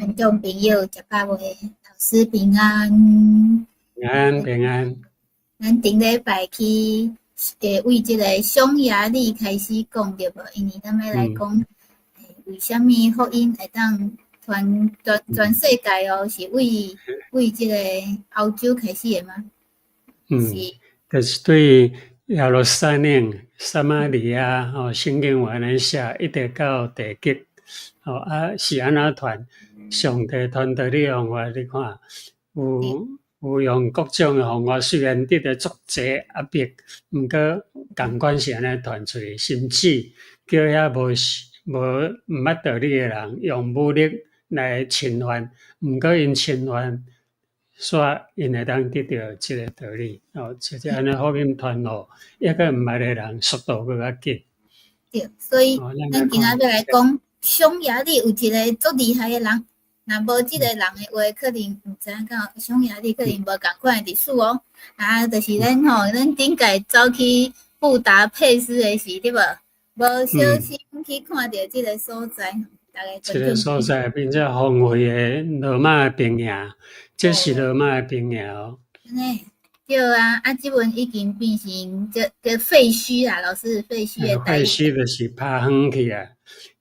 观众朋友，食饱未？老师平安。平安平安。咱顶礼拜去为即个匈牙利开始讲对无？因为咱要来讲，为虾米福音会当全世界哦，是为即个欧洲开始的吗？是，就是对亚罗撒冷、撒玛利亚圣经原来写一直到地极，是安怎传？上帝传导你方法，你看有用各种的方法，虽然得到足济压迫，毋过共款是安尼传出去，甚至叫遐毋捌道理的人用武力来侵犯，毋过因侵犯。煞因会当得到即个道理就是安尼福音传落，抑个毋捌的人速度更较紧。对，所以咱今仔要来讲，匈牙利有一个足厉害的人，若无即个人的话，可能毋知影讲匈牙利可能无共款的历史哦。就是咱顶届走去布达佩斯的时，对无？无小心去看到即个所在。即个所在，并且荒废的罗马兵营，这是罗马兵营哦。对啊，即阵已经变成叫废墟啦，老师废墟的废墟就是拍远去啊。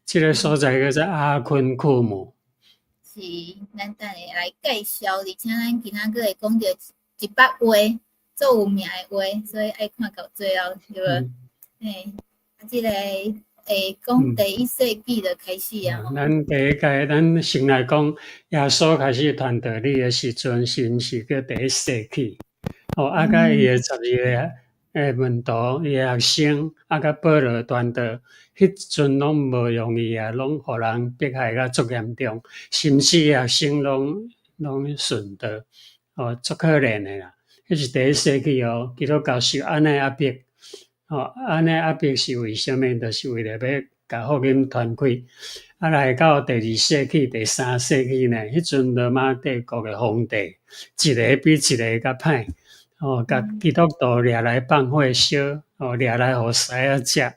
即个所在叫做阿昆库姆。是，咱等下来介绍，而且咱今仔个会讲到100话，最有名的话，所以爱看到最后，对无？即个讲第1世纪就开始啊。咱第一届，咱先来讲耶稣开始传道理的时阵，是叫第1世纪。甲伊的12个门徒，伊的学生，甲保罗传道，迄阵拢无容易啊，拢互人迫害甲足严重，甚至学生拢顺道，足可怜的啦。迄是第1世纪基督教受安尼压迫，安尼压迫是为虾米？就是为了要甲福音传开。来到第2世纪、第3世纪呢，迄阵罗马帝国的皇帝，一个比一个较歹。甲基督徒掠来放火烧，掠来互狮仔食，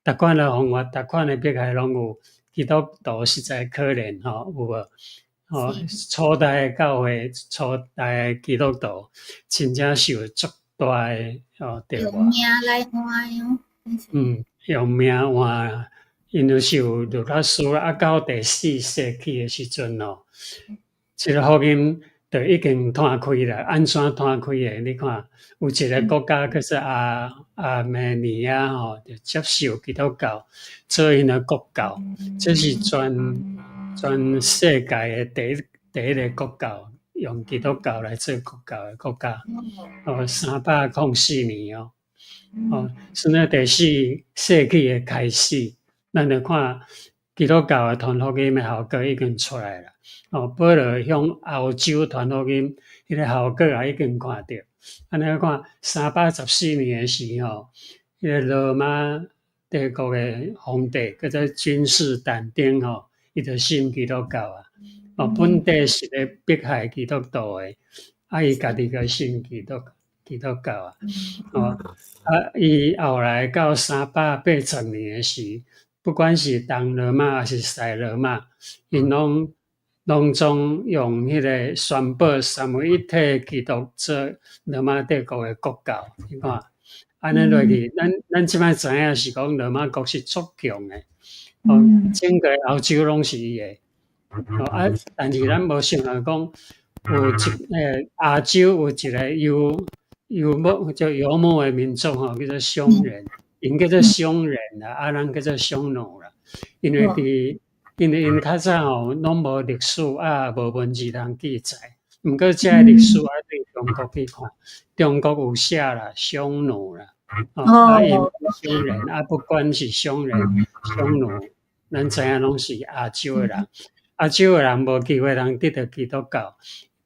逐款的方法，逐款的迫害拢有。基督徒实在可怜有无？初代的教会、初代的基督徒，真正受足大的对用命来换哟。用命换，因为受律法书到第4世纪的时阵即个福音。就已经摊开啦，安怎摊开的？你看，有一个国家叫做阿美尼亚就接受基督教做因的国教，这是全世界的第一个国教，用基督教来做国教的国家。304年是那第4世纪的开始，咱就看基督教的传福音的效果已经出来了。保罗向欧洲传福音，迄个效果也已经看到。安尼看314年的时迄个罗马帝国的皇帝叫做君士坦丁伊就信基督教本地是咧迫害基督徒的，伊家己个信基督教伊后来到380年的时，不管是东罗马还是西罗马，因拢总用迄个宣布三位一体基督做罗马帝国的国教，你看，安尼落去，咱即摆知影是讲罗马国是足强的，整个欧洲拢是伊的，但是咱无想到讲，有亚洲有一个叫游牧的民族叫做匈人，因叫做匈人啦，人叫做匈奴啦，因为因较早拢无历史无文字通记载，毋过这历史对中国去看，中国有写啦，匈奴啦，因匈人不管是匈人、匈奴，咱知影拢是亚洲的人，亚洲的人无机会通得到基督教，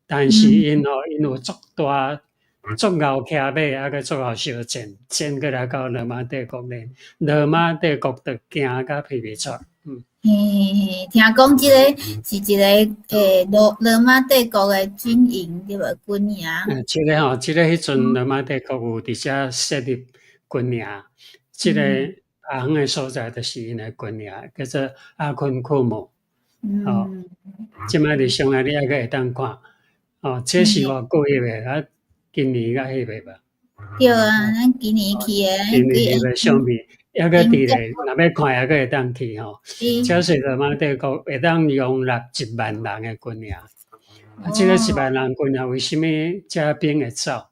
但是因有足大。足敖徛马，个足敖烧战过来到罗马帝国咧，罗马帝国就惊甲皮皮出。听讲即个是一个罗马帝国的军营，对无？军营。即个迄阵罗马帝国有伫遮设立军营，即个远的所在就是因的军营，叫做阿昆库姆。即摆伫匈牙利还佫会当看，这是偌过迄个啊，今年甲迄个吧。对啊，咱今年去诶，今年去相比，还佫伫咧，若要看还佫会当去吼。这是罗马帝国会当容纳10000人诶军营，即个10000人军营为虾米遮兵会走？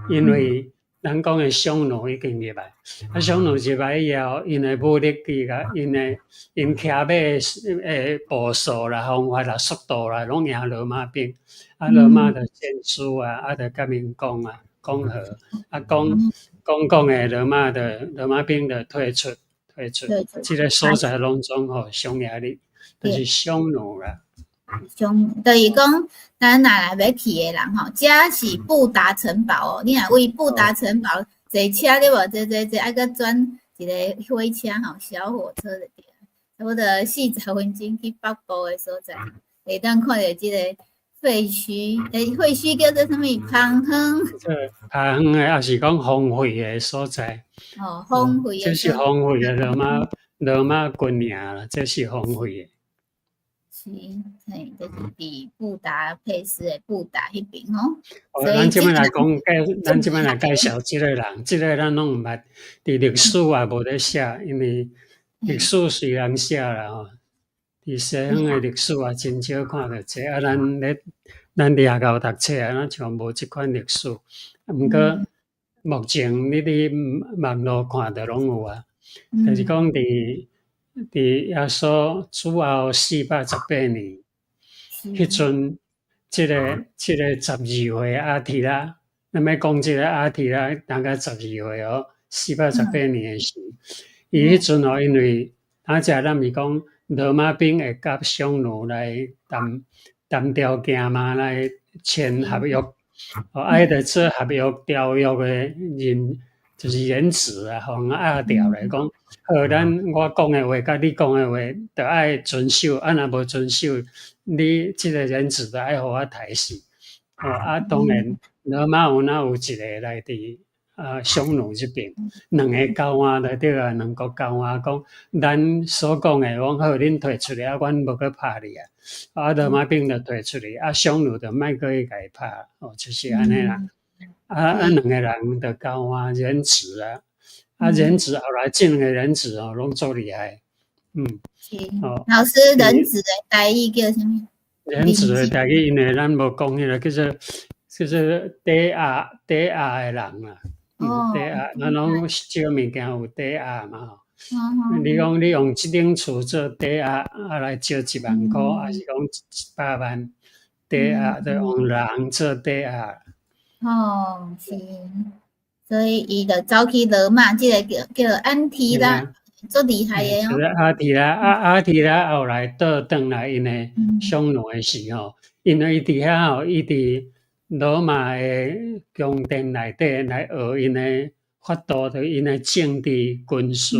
因为咱讲诶匈奴已经入来，匈奴入来以后，因诶武力比甲因骑马诶步数啦、方法啦、速度啦，拢赢罗马兵。罗马的战书就甲因讲讲好，讲诶罗马兵的退出，即个所在拢总匈牙利，就是匈奴啦。就是讲，咱若来要去诶人吼，遮是布达城堡你若为布达城堡坐车对无？坐，爱搁转一个火车吼，小火车就对，差不多40分钟去北部诶所在，会当看到即个废墟，废墟叫做啥物？彭亨。彭亨诶，也是讲荒废诶所在。荒废诶。这是荒废诶罗马军营啦，这是荒废诶。是，嘿，就是伫布达佩斯诶布达迄边咱即摆来讲，咱即摆来介绍即个人，即个咱拢毋捌，伫历史也无咧写，因为历史虽然写啦伫西方诶历史也真少看到这，咱掠到读册咱像无即款历史。毋过目前你伫网络看着拢有就是讲伫耶稣主后418年，迄阵即个12岁阿提拉，咱要讲即个阿提拉当甲12岁418年诶时，伊迄阵因为咱是讲罗马兵会甲匈奴来谈条件嘛，来签合约，迄个做合约条约诶人就是人质互压调来讲。好，我讲诶话，甲你讲诶话，着爱遵守。若无遵守，你即个人质着爱互我杀死。当然，罗马有一个来伫匈奴这边，2个交换就对啊，2国交换讲，咱所讲诶，讲好，恁退出来，阮无去拍你罗马兵就退出来，匈奴就莫去甲伊拍，就是安尼啦。2个人就交换人质人质后来这2个人质拢足厉害，老师，人质的台语叫什么？人质的台语因为咱无讲迄个叫做抵押的人啦，抵押，咱拢少物件有抵押嘛。你讲你用即顶厝做抵押来借1万箍，还是讲100万抵押，就用人做抵押。是。所以伊就走去罗马，即个叫安提拉，足厉害诶阿提拉后来倒转来因诶匈奴诶时因为伊伫遐伊伫罗马诶宫殿内底来学因诶法度，着因诶政治、军事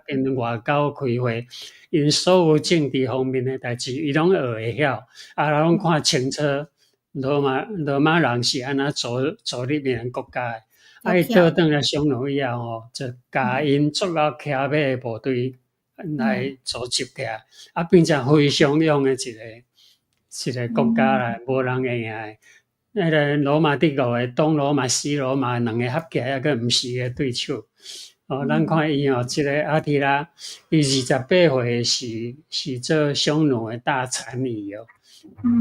跟外交开会，因所有政治方面诶代志，伊拢学会晓，拢看清楚罗马人是安怎组立因国家诶。伊倒转来匈奴以后就甲因捉到骑马诶部队来组织起来，变成非常勇诶一个国家啦，无人会赢诶。迄个罗马帝国诶东罗马、西罗马2个合起来，还佫毋是个对手。咱看伊即个阿提拉，伊28岁是做匈奴诶大单于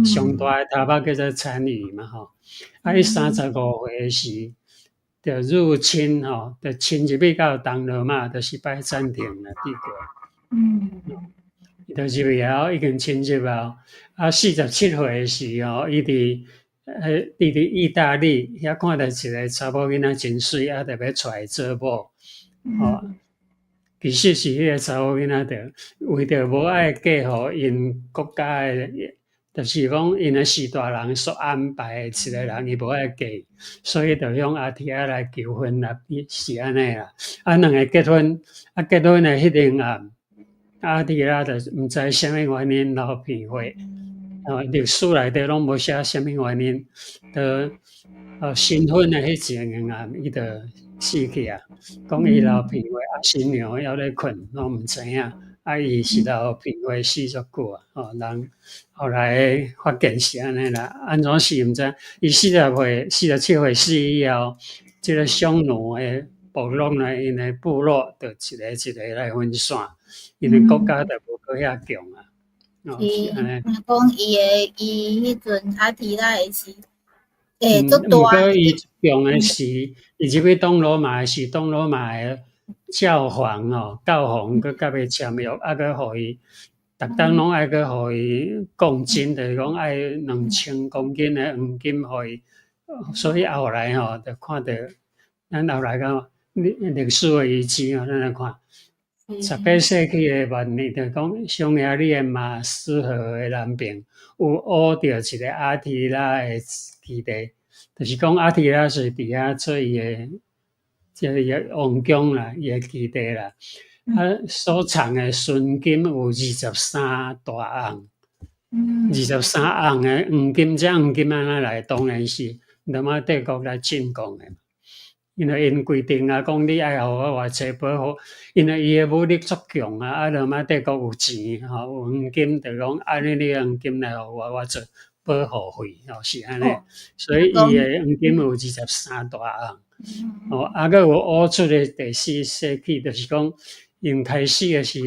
上大诶头目叫做单于嘛伊35岁时。就入侵就侵入去到东罗马，就是拜占庭啦帝国。伊就入去后已经侵入了，47岁诶时伊伫意大利遐看到一个查某囡仔真水，就要娶来做某。其实是迄个查某囡仔着为着无爱嫁互因国家诶。就是讲，因诶4大人所安排一个人，伊无爱嫁，所以就向阿提拉来求婚啦，是安尼啦。2个结婚，结婚诶迄天暗，阿提拉就毋知啥物原因流鼻血，历史内底拢无写啥物原因，新婚诶迄前暗，伊就死去讲伊流鼻血，新娘还咧困，拢毋知影。伊是留评话死足久啊，人后来发现是安尼啦，安怎死毋知？伊47岁死以后，即个匈奴诶部落呢，因诶部落就一个一个来分散，因为国家就无搁遐强啊。是安尼。听讲伊迄阵阿提拉诶是足大。毋过伊强诶是，伊入去东罗马是东罗马诶教皇搁甲伊签约，搁互伊逐当拢爱搁互伊贡金，就是讲爱2000公斤诶黄金互伊，所以后来就看到咱后来讲历史诶遗迹咱来看。18世纪诶末年，就讲匈牙利诶马斯河诶南边有挖到一个阿提拉诶基地，就是讲阿提拉是伫遐做伊诶即个王宫啦，伊诶基地啦。所藏诶纯金有23大盎，23盎诶黄金，这黄金安怎来？当然是罗马帝国来进贡诶。因为因规定啊，讲你爱互我偌济保护，因为伊诶武力足强啊，罗马帝国有钱有黄金，就讲安尼你黄金来互我做保护费是安尼，所以伊诶黄金有23大盎。搁有挖出诶第4世纪，就是讲因开始诶是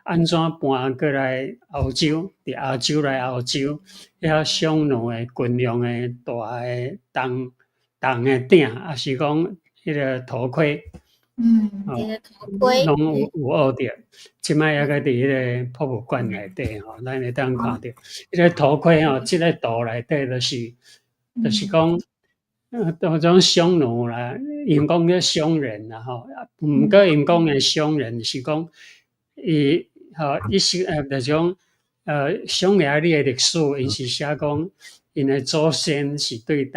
安怎搬过来欧洲，伫亚洲来欧洲，遐匈奴诶军用诶大诶铜诶鼎，也是讲迄个头盔，迄个头盔拢有学着。即摆还搁伫迄个博物馆内底咱会当看着。迄个头盔即个图内底就是讲，迄种匈奴啦，因讲叫匈人啦毋过因讲诶匈人是讲伊是就是讲匈牙利诶历史，因是写讲因诶祖先是对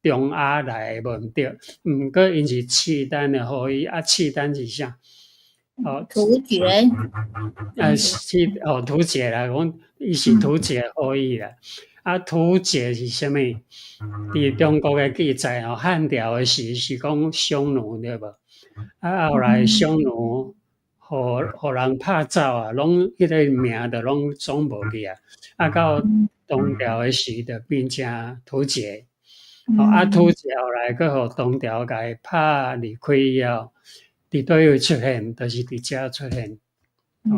中亚来诶无毋对，毋过因是契丹诶后裔，契丹是啥？突厥。突厥啦，讲伊是突厥后裔啦。突厥是啥物？伫中国诶记载汉朝诶时是讲匈奴对无？后来匈奴互人拍走啊，拢迄个名就拢总无去啊。到唐朝诶时就变成突厥。突厥后来搁互唐朝甲伊拍离开以后，伫倒位出现？就是伫遮出现，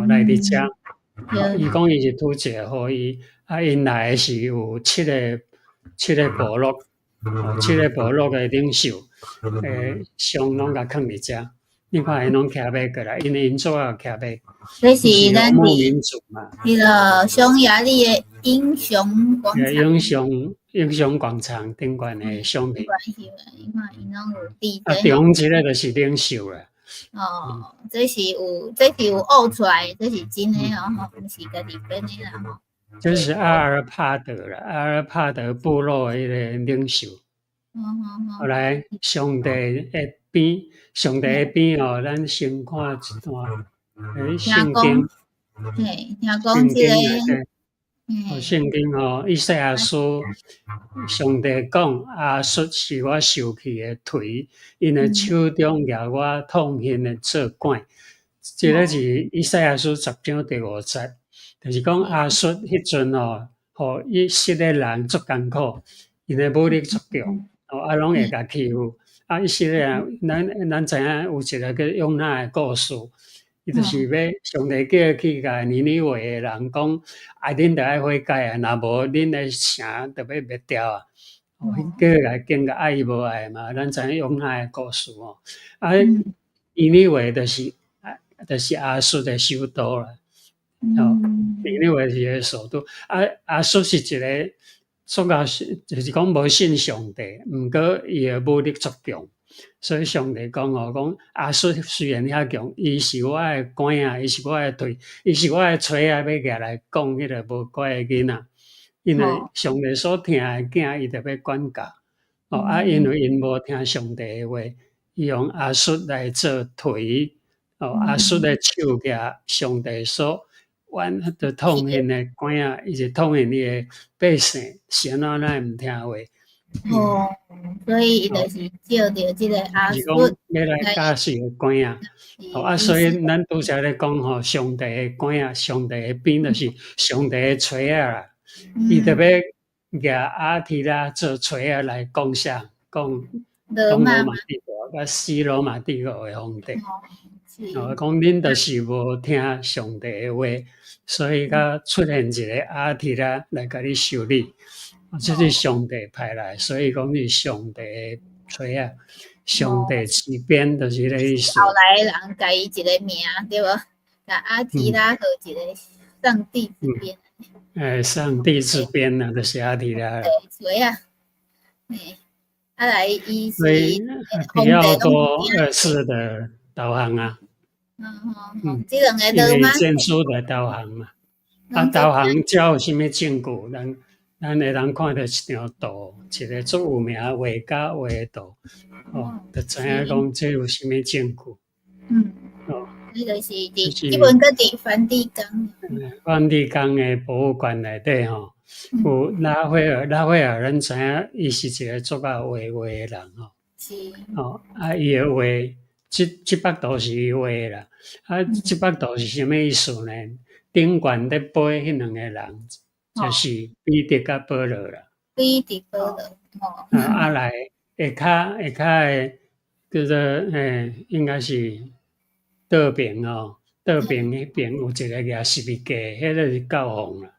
来伫遮。伊讲伊是突厥后裔，因来是有七个部落，7个部落诶领袖，像拢甲囥伫遮。你看因拢骑马过来，因为因祖也骑马。这是咱民族嘛，迄个匈牙利诶英雄广场。英雄广场顶悬诶相片。你看因拢有地。中一个就是领袖啦。这是有挖出来，这是真诶毋是家己编诶啦这是阿尔帕德啦，阿尔帕德部落诶迄个领袖。后来上帝诶边，咱先看一段圣经。听讲即个。圣经以赛亚书，上帝讲亚述是我受气诶锤，因诶手中拿我痛恨诶做管。这个是以赛亚书10章第5节，就是讲亚述迄阵互以色列人足艰苦，因诶武力足强，拢会甲欺负。以色列人，咱知影有一个叫约拿诶故事。伊就是要上帝叫伊去甲尼尼微诶人讲，恁着爱悔改若无恁诶城着要灭掉叫伊来经甲爱伊无爱嘛。咱知影约拿诶故事尼尼微就是亚述诶首都啦。尼尼微是伊诶首都。亚述是一个就是讲无信上帝，毋过伊诶武力足强。所以上帝讲亚述虽然遐强，伊是我诶管伊是我诶腿，伊是我诶锤要举来讲迄个无乖诶囡仔。因为上帝所疼诶囝，伊着要管教。因为因无听上帝诶话，伊用亚述来做腿。亚述诶手举上帝所着痛恨诶管仔，伊就痛恨伊诶百姓，是安怎毋听话。哦，所以伊就是照着即个阿就是讲叔要来来教授的关啊。所以咱拄则咧讲吼，上帝的关啊，上帝的边就是上帝的锤啊啦。伊特别举阿提拉做锤啊来讲啥？讲罗马帝国甲西罗马帝国的皇帝。讲恁就是无听上帝的话，所以甲出现一个阿提拉来甲你修理。这是上帝派来，所以讲是上帝的锤啊。上帝之鞭就是迄个意思。后来人改伊一个名，对无？甲阿提拉号一个上帝之鞭。上帝之鞭啊，就是阿提拉。锤啊！啊来，伊是比较多二次的导航啊。这两个都嘛。建筑的导航嘛。导航才有啥物证据？咱会通看到一张图，一个足有名画家画的图，就知影讲这有啥物证据。迄就是伫基本个伫梵蒂冈。梵蒂冈的博物馆内底吼，有拉斐尔，咱知影伊是一个足爱画的人吼。是。伊的画，这幅图是伊画的啦。这幅图是啥物意思呢？顶悬咧背迄两个人。就是彼得甲保罗啦，彼得保罗，来下骹的叫做应该是倒边哦，倒边迄边有一个举十字架，迄个是教皇啦。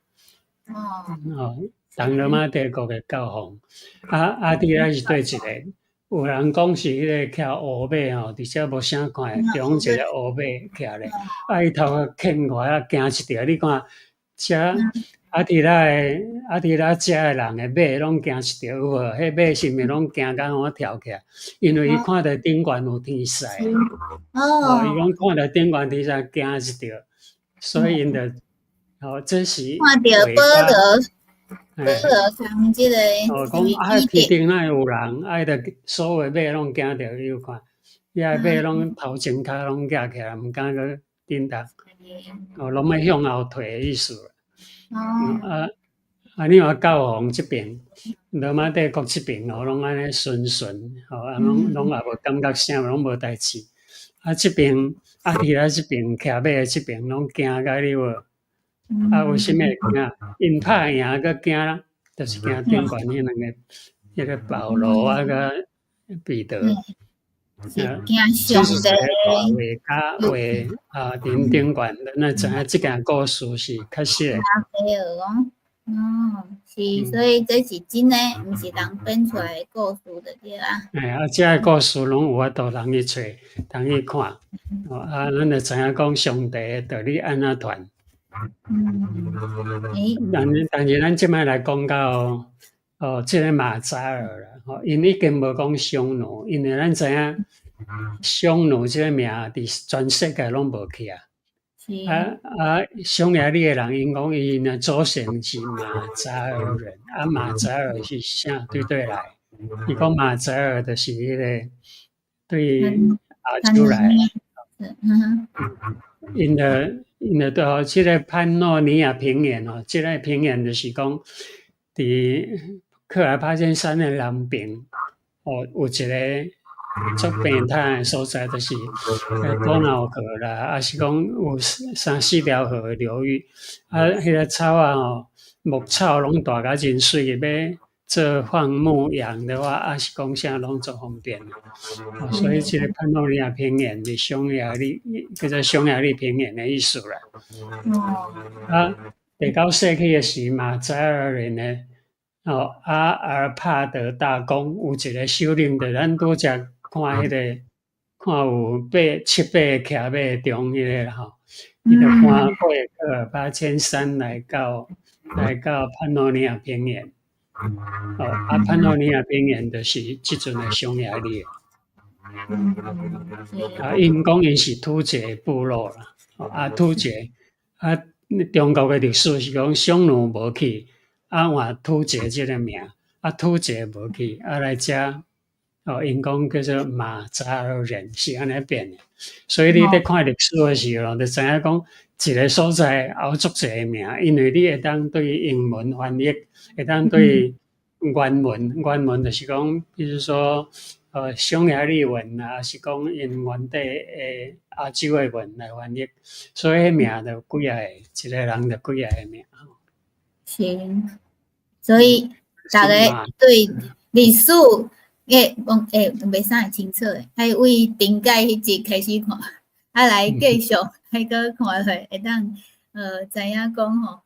东罗马帝国的教皇。阿提拉是对一个，有人讲是迄个骑乌马吼，而且无啥看，中一个乌马骑咧，伊头壳欠外啊，惊一条，你看遮。阿提拉遮的人的马拢惊一条有无？迄马是咪拢惊甲我跳起来？因为伊看到顶悬有天使。伊讲看到顶悬天使惊一条，所以因着这是看到保罗上即个。讲天顶那有人，伊着所有马拢惊着伊有看，伊个马拢头前骹拢夹起来，毋敢去顶头，拢要向后退的意思。你话教皇这边，罗马帝国这边拢安尼顺，拢也无感觉啥，拢无代志。这边阿提拉这边骑马的这边拢惊甲你无？为什么会惊？因拍赢个惊，就是惊顶悬迄两个保罗啊个彼得。惊上帝画顶悬，咱知影这件故事是确实的。是，所以这是真的，毋是人编出来的故事的对啦。这个故事拢有法度通去找，通去看。咱就知影讲上帝的道理安怎传。但是咱即摆来讲到这个马扎尔啦，因已经无讲匈奴，因为咱知影匈奴这个名伫全世界拢无去啊。匈牙利的人因讲伊呢祖先是马扎尔人，马扎尔是啥对来？伊讲马扎尔就是迄个对亚洲来。因着即个潘诺尼亚平原即个平原就是讲伫克尔帕尖山的南边有一个足平坦的所在，就是多瑙河啦，还是讲有3-4条河的流域。迄个草啊牧草拢大甲真水，要做放牧羊的话，还是讲啥拢足方便。所以这个潘诺尼亚平原是匈牙利，叫做匈牙利平原的意思啦。第9世纪的时，马扎尔人呢，阿尔帕德大公有一个首领，就咱拄则看迄个，看有7匹骑马中迄个吼，伊就搬过科尔巴千山来到潘诺尼亚平原。潘诺尼亚平原就是即阵的匈牙利。因讲因是突厥部落啦，突厥中国的历史是讲匈奴无去，换突厥这个名，突厥无去，来遮。因讲叫做马扎尔人是安尼变的，所以你在看历史的时候，就知影讲一个所在有足侪名，因为你会当对英文翻译，会当对原文就是讲，比如说匈牙利文啊，还是讲因原地诶亚洲诶文来翻译，所以迄名就几啊个，一个人就几啊个名。行，所以大家对历史袂啥会清楚诶，还为顶届迄集开始看，来继续还个看落，会当知影讲吼，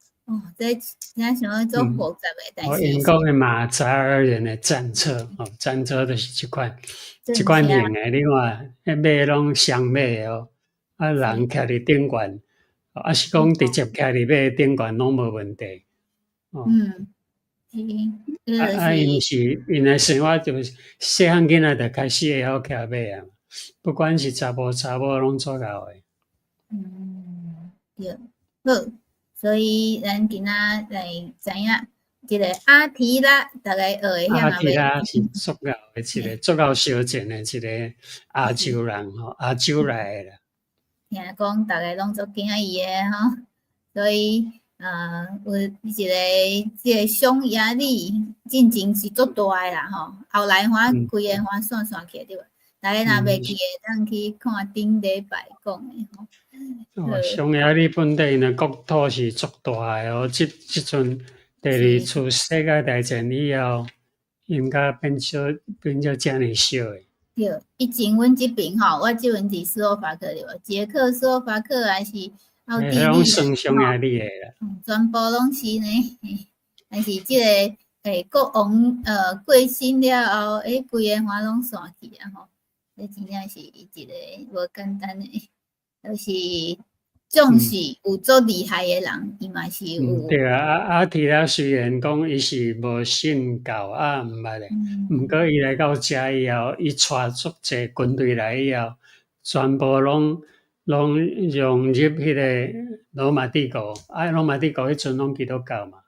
这真想要做复杂诶，但是英国诶马扎尔人诶战车，战车就是即款型诶，你看迄马拢双马哦，人徛伫顶悬，是讲直接徛伫马顶悬拢无问题。因诶生活就是细汉囡仔就开始会晓骑马啊，不管是查甫查某拢做到诶。对，好，所以咱今仔来知影一个阿提拉，大概学会阿提拉是足够诶一个足够少见诶一个亚洲人亚洲来诶啦。听讲大家拢足惊伊诶吼，所以有即个匈牙利进程是足大诶啦吼，后来规个线起对吧？大家若袂记诶，当去看顶礼拜讲诶吼。匈牙利本地因诶国土是足大诶哦，即阵第二次世界大战以后，因甲变遮尔小诶。对，以前阮即边吼，我即边是斯洛伐克对无？捷克、斯洛伐克还是奥地利拢算匈牙利诶啦。全部拢是呢，但是即个国王过身了后，规个拢散去啊吼，这真正是一个无简单诶，就是总是有足厉害诶人，伊嘛是有。对啊，阿提拉虽然讲伊是无信教毋捌诶，毋过伊来到遮以后，伊带足济军队来以后，全部拢融入迄个罗马帝国。罗马帝国迄阵拢基督教嘛，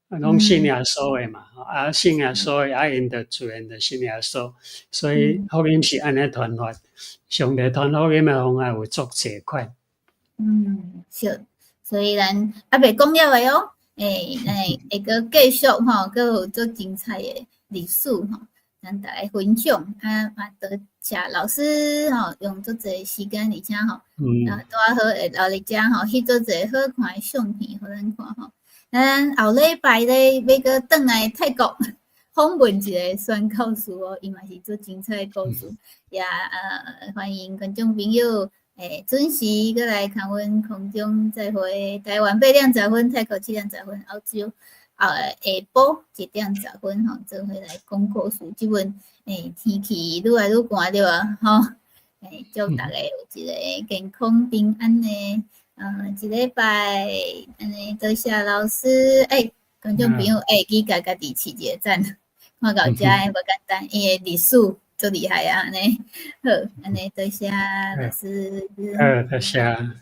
拢信耶稣诶嘛，信耶稣诶，因着自然着信耶稣，所以福音是安尼传法，上帝传福音诶方法有足济款。是。所以咱袂讲了诶哦，会个继续吼，个有足精彩诶历史吼，咱大家分享嘛多谢老师吼，用足济时间而且吼，拄好会留伫遮吼，翕足济好看诶相片互咱看吼。咱后礼拜咧要个转来泰国访问一个宣教师哦，伊嘛是足精彩诶故事，也欢迎观众朋友。准时过来看阮空中再会，台湾8:10，泰国7:10，澳洲下晡1:10吼，做伙来讲故事。即阵天气愈来愈寒对啊，吼，祝大家有一个健康平安的一礼拜，安尼多谢老师，观众朋友记家己试一个赞，看到遮无简单，伊的历史。足厉害啊！安尼好，安尼多谢老师。多谢。